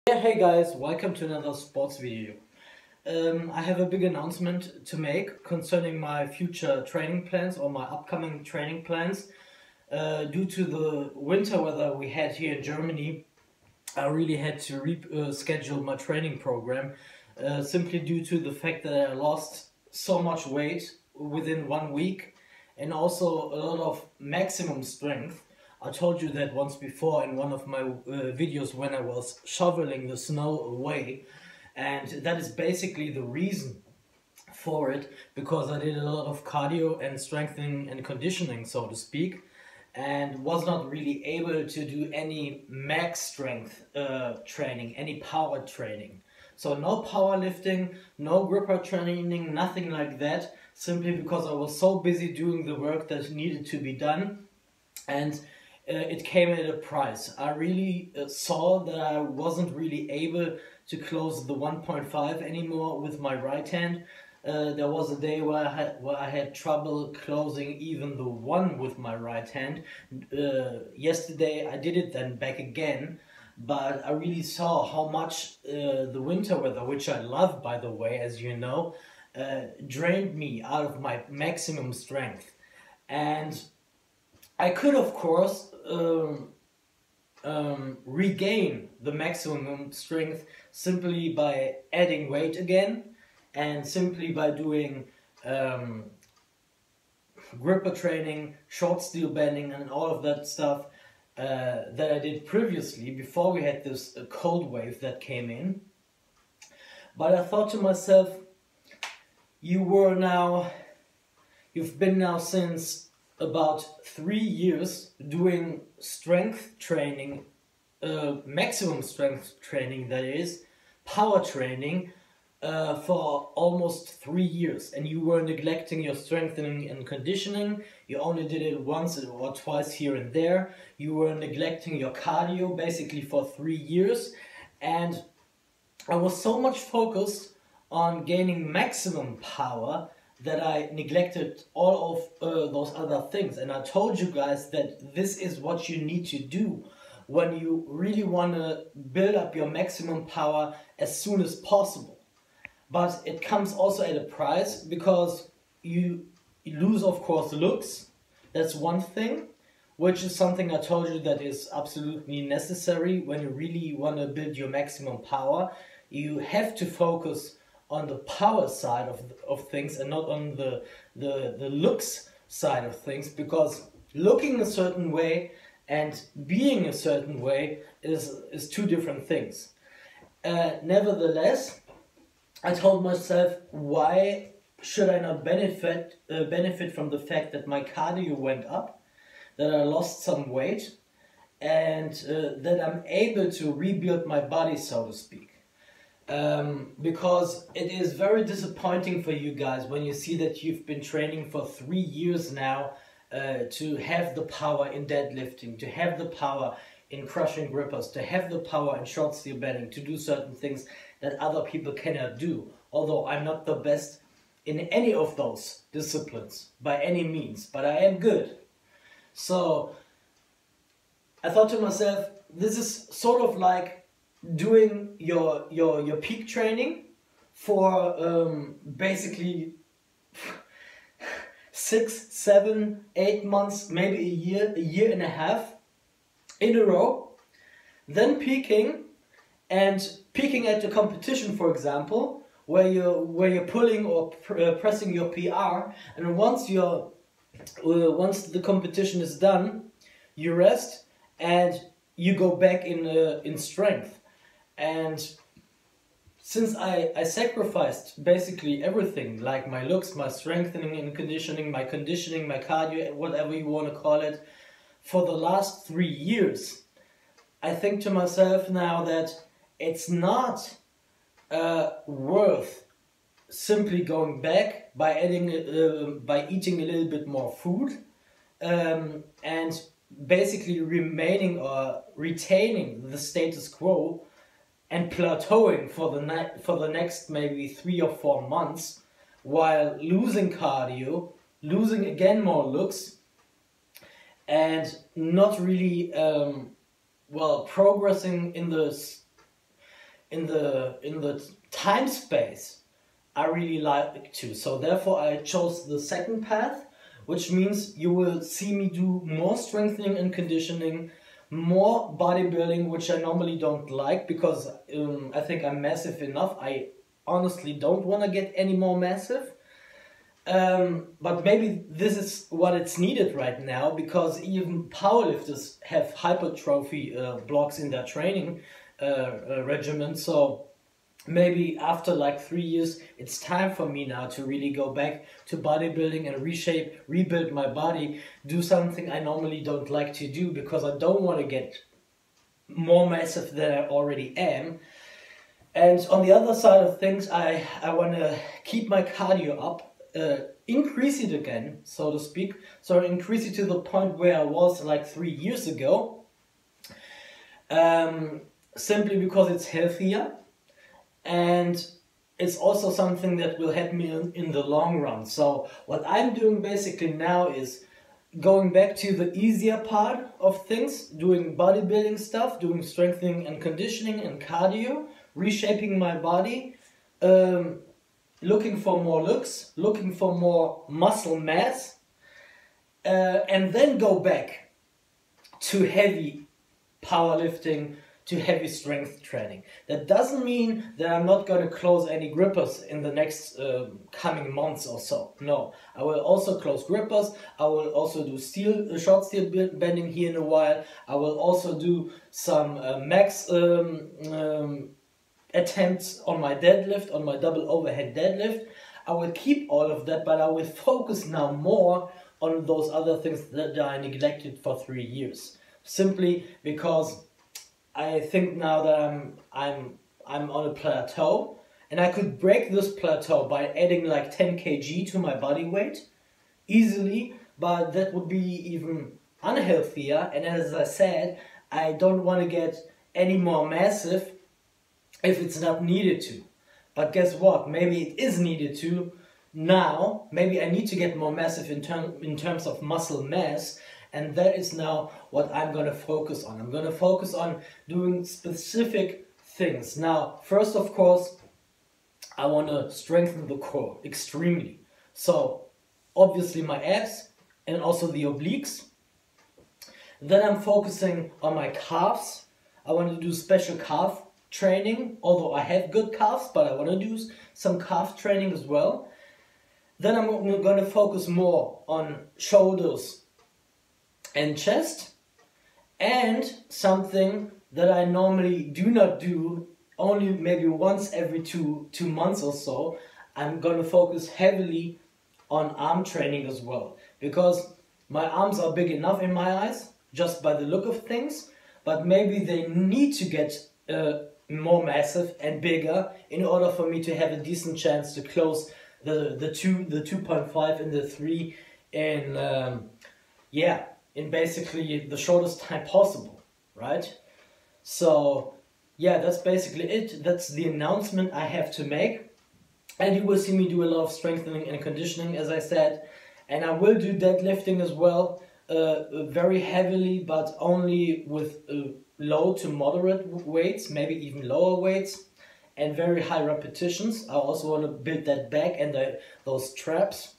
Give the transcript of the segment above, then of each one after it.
Yeah, hey guys, welcome to another sports video. I have a big announcement to make concerning my future training plans or my upcoming training plans. Due to the winter weather we had here in Germany, I really had to reschedule my training program simply due to the fact that I lost so much weight within 1 week and also a lot of maximum strength. I told you that once before in one of my videos when I was shoveling the snow away, and that is basically the reason for it, because I did a lot of cardio and strengthening and conditioning, so to speak, and was not really able to do any max strength training, any power training. So no powerlifting, no gripper training, nothing like that, simply because I was so busy doing the work that needed to be done, and it came at a price. I really saw that I wasn't really able to close the 1.5 anymore with my right hand. There was a day where I had trouble closing even the 1 with my right hand. Yesterday I did it then back again, but I really saw how much the winter weather, which I love by the way, as you know, drained me out of my maximum strength. And I could, of course, regain the maximum strength simply by adding weight again and simply by doing gripper training, short steel bending and all of that stuff that I did previously before we had this cold wave that came in. But I thought to myself, you've been now since about 3 years doing strength training, maximum strength training, that is, power training, for almost 3 years, and you were neglecting your strengthening and conditioning. You only did it once or twice here and there. You were neglecting your cardio basically for 3 years, and I was so much focused on gaining maximum power that I neglected all of those other things. And I told you guys that this is what you need to do when you really want to build up your maximum power as soon as possible. But it comes also at a price, because you lose, of course, looks. That's one thing, which is something I told you that is absolutely necessary when you really want to build your maximum power. You have to focus on the power side of things and not on the looks side of things, because looking a certain way and being a certain way is two different things. Nevertheless, I told myself, why should I not benefit from the fact that my cardio went up, that I lost some weight, and that I'm able to rebuild my body, so to speak. Because it is very disappointing for you guys when you see that you've been training for 3 years now to have the power in deadlifting, to have the power in crushing grippers, to have the power in short steel bending, to do certain things that other people cannot do. Although I'm not the best in any of those disciplines by any means, but I am good. So I thought to myself, this is sort of like doing your peak training for basically 6, 7, 8 months, maybe a year and a half in a row, then peaking at the competition, for example, where you're pulling or pressing your PR, and once the competition is done, you rest and you go back in strength. And since I sacrificed basically everything, like my looks, my strengthening and conditioning, my cardio, whatever you want to call it, for the last 3 years, I think to myself now that it's not worth simply going back by eating a little bit more food, and basically remaining or retaining the status quo and plateauing for the next maybe 3 or 4 months, while losing cardio, losing again more looks, and not really progressing in the in the time space I really like to. So therefore I chose the second path, which means you will see me do more strengthening and conditioning, more bodybuilding, which I normally don't like because I think I'm massive enough. I honestly don't want to get any more massive. But maybe this is what it's needed right now, because even powerlifters have hypertrophy blocks in their training regimen. So maybe after like 3 years, it's time for me now to really go back to bodybuilding and rebuild my body, do something I normally don't like to do because I don't want to get more massive than I already am. And on the other side of things, I want to keep my cardio up, increase it again, so to speak. So increase it to the point where I was like 3 years ago, simply because it's healthier. And it's also something that will help me in the long run. So what I'm doing basically now is going back to the easier part of things, doing bodybuilding stuff, doing strengthening and conditioning and cardio, reshaping my body, looking for more looks, looking for more muscle mass, and then go back to heavy powerlifting, to heavy strength training. That doesn't mean that I'm not going to close any grippers in the next coming months or so. No, I will also close grippers. I will also do short steel bending here in a while. I will also do some max attempts on my deadlift, on my double overhead deadlift. I will keep all of that, but I will focus now more on those other things that I neglected for 3 years. Simply because I think now that I'm on a plateau, and I could break this plateau by adding like 10 kg to my body weight easily, but that would be even unhealthier. And as I said, I don't want to get any more massive if it's not needed to. But guess what? Maybe it is needed to now. Maybe I need to get more massive in terms of muscle mass. And that is now what I'm going to focus on. I'm going to focus on doing specific things. Now, first, of course, I want to strengthen the core extremely. So, obviously my abs and also the obliques. Then I'm focusing on my calves. I want to do special calf training, although I have good calves, but I want to do some calf training as well. Then I'm going to focus more on shoulders and chest, and something that I normally do not do, only maybe once every two months or so, I'm going to focus heavily on arm training as well, because my arms are big enough in my eyes just by the look of things, but maybe they need to get more massive and bigger in order for me to have a decent chance to close the 2.5 and the 3 in basically the shortest time possible, right? So yeah, that's basically it. That's the announcement I have to make. And you will see me do a lot of strengthening and conditioning, as I said. And I will do deadlifting as well, very heavily, but only with low to moderate weights, maybe even lower weights, and very high repetitions. I also want to build that back and those traps.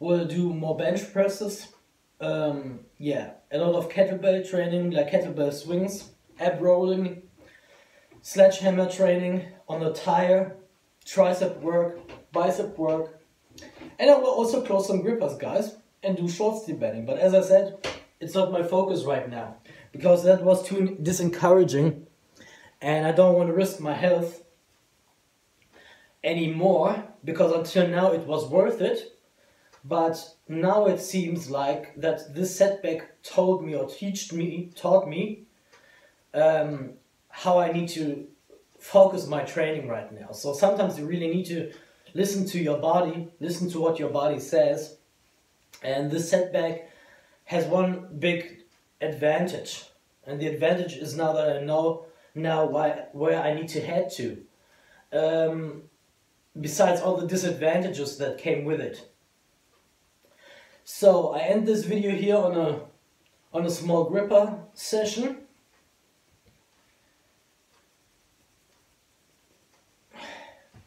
We'll do more bench presses. A lot of kettlebell training, like kettlebell swings, ab rolling, sledgehammer training on the tire, tricep work, bicep work. And I will also close some grippers, guys, and do short steel bending. But as I said, it's not my focus right now, because that was too disencouraging, and I don't want to risk my health anymore, because until now it was worth it. But now it seems like that this setback taught me how I need to focus my training right now. So sometimes you really need to listen to your body, listen to what your body says. And this setback has one big advantage. And the advantage is now that I know where I need to head to. Besides all the disadvantages that came with it. So I end this video here on a small gripper session.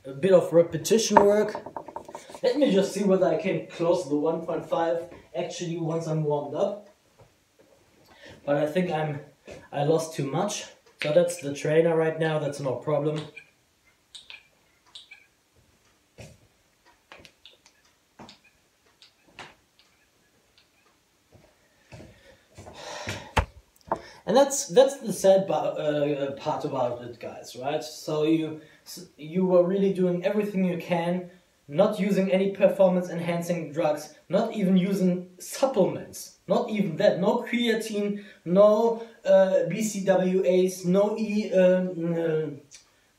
a bit of repetition work. Let me just see whether I can close the 1.5 actually once I'm warmed up. But I think I lost too much. So that's the trainer right now, that's no problem. And that's the sad part about it, guys, right? So you were really doing everything you can, not using any performance enhancing drugs, not even using supplements, not even that, no creatine, no BCWAs, no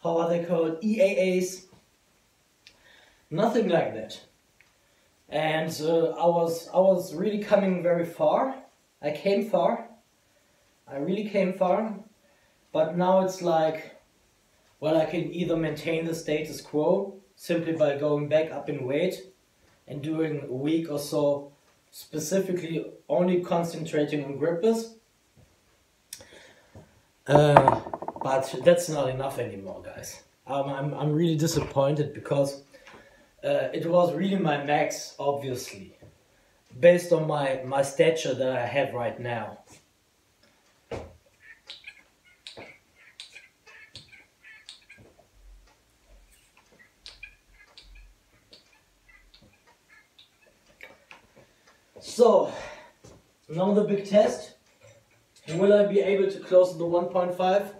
how are they called, EAAs, nothing like that. And I was really coming very far. I came far. I really came far, but now it's like, well, I can either maintain the status quo simply by going back up in weight and doing a week or so specifically only concentrating on grippers. But that's not enough anymore, guys. I'm really disappointed because it was really my max, obviously, based on my stature that I have right now. So, now the big test. Will I be able to close the 1.5?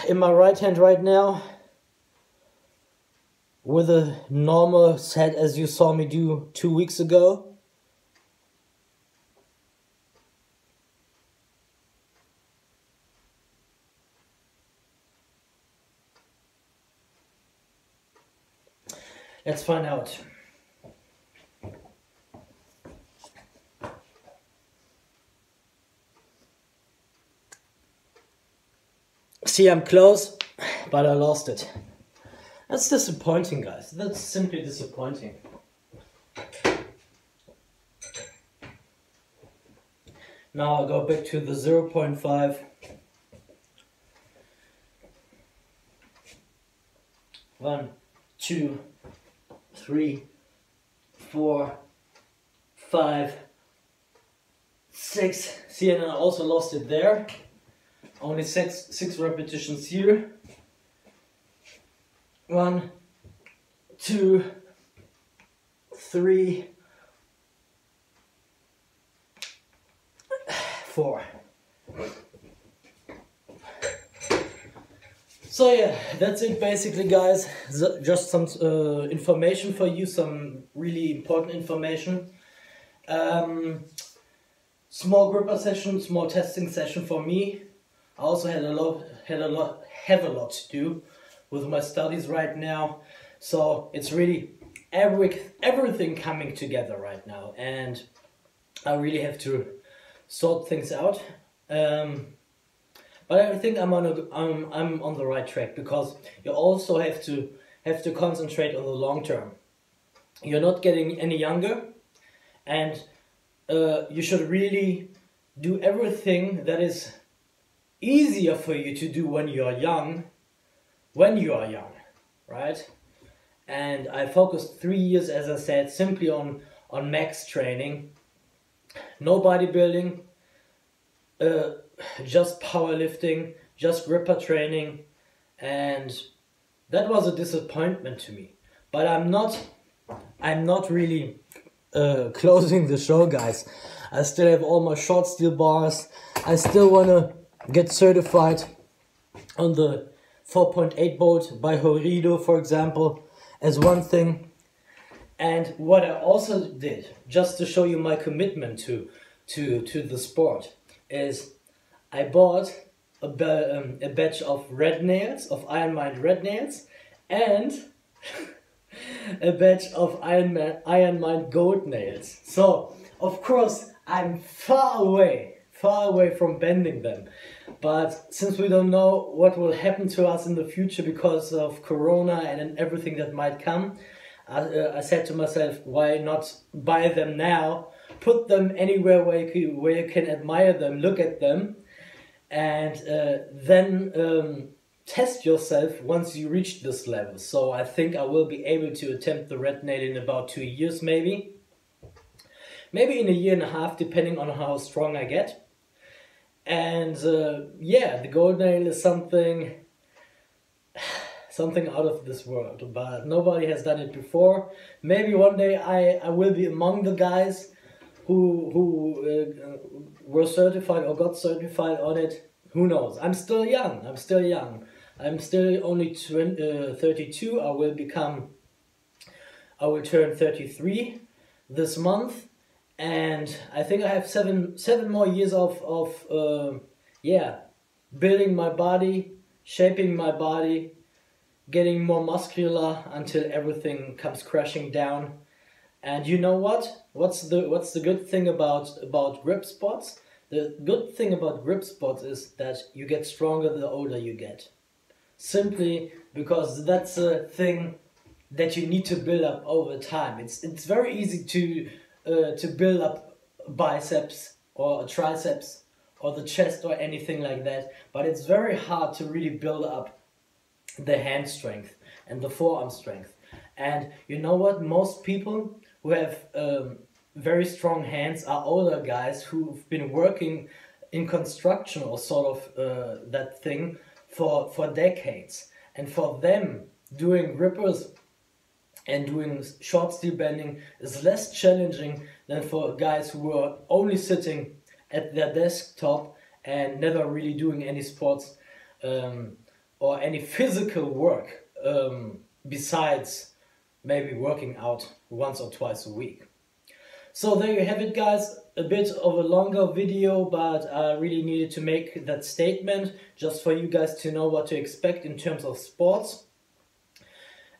In my right hand right now, with a normal set as you saw me do 2 weeks ago. Let's find out. See, I'm close, but I lost it. That's disappointing, guys. That's simply disappointing. Now I'll go back to the 0.5. One, two, 3, 4, 5, 6. See, and I also lost it there. Only six repetitions here. 1, 2, 3, 4. So yeah, that's it basically, guys. Just some information for you, some really important information. Small gripper session, small testing session for me. I also have a lot to do with my studies right now, so it's really everything coming together right now, and I really have to sort things out. But I think I'm on the right track, because you also have to concentrate on the long term. You're not getting any younger, and you should really do everything that is easier for you to do when you are young, right? And I focused 3 years, as I said, simply on max training, no bodybuilding, just powerlifting, just gripper training, and that was a disappointment to me. But I'm not really closing the show, guys. I still have all my short steel bars. I still wanna get certified on the 4.8 bolt by Horido, for example, as one thing. And what I also did, just to show you my commitment to the sport, is I bought a batch of red nails, of Iron Mind red nails, and a batch of Iron Mind gold nails. So, of course, I'm far away from bending them. But since we don't know what will happen to us in the future because of Corona and everything that might come, I said to myself, why not buy them now, put them anywhere where you can admire them, look at them, and then test yourself once you reach this level. So I think I will be able to attempt the red nail in about 2 years maybe. Maybe in a year and a half, depending on how strong I get. And yeah, the gold nail is something out of this world, but nobody has done it before. Maybe one day I will be among the guys who were certified or got certified on it. Who knows? I'm still young. I'm still only 32. I will turn 33 this month, and I think I have seven more years of yeah, building my body, shaping my body, getting more muscular until everything comes crashing down. And you know what? What's the good thing about grip spots? The good thing about grip spots is that you get stronger the older you get. Simply because that's a thing that you need to build up over time. It's very easy to build up biceps or triceps or the chest or anything like that, but it's very hard to really build up the hand strength and the forearm strength. And you know what? Most people who have very strong hands are older guys who've been working in construction or sort of that thing for decades. And for them, doing grippers and doing short steel bending is less challenging than for guys who are only sitting at their desktop and never really doing any sports or any physical work besides maybe working out once or twice a week. So there you have it, guys. A bit of a longer video, but I really needed to make that statement just for you guys to know what to expect in terms of sports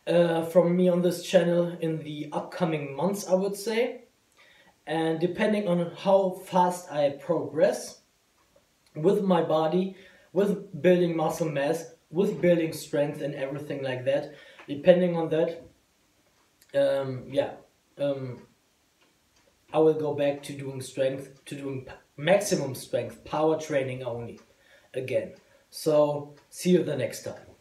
from me on this channel in the upcoming months, I would say. And depending on how fast I progress with my body, with building muscle mass, with building strength and everything like that, depending on that, I will go back to doing strength, to doing maximum strength, power training only again. So see you the next time.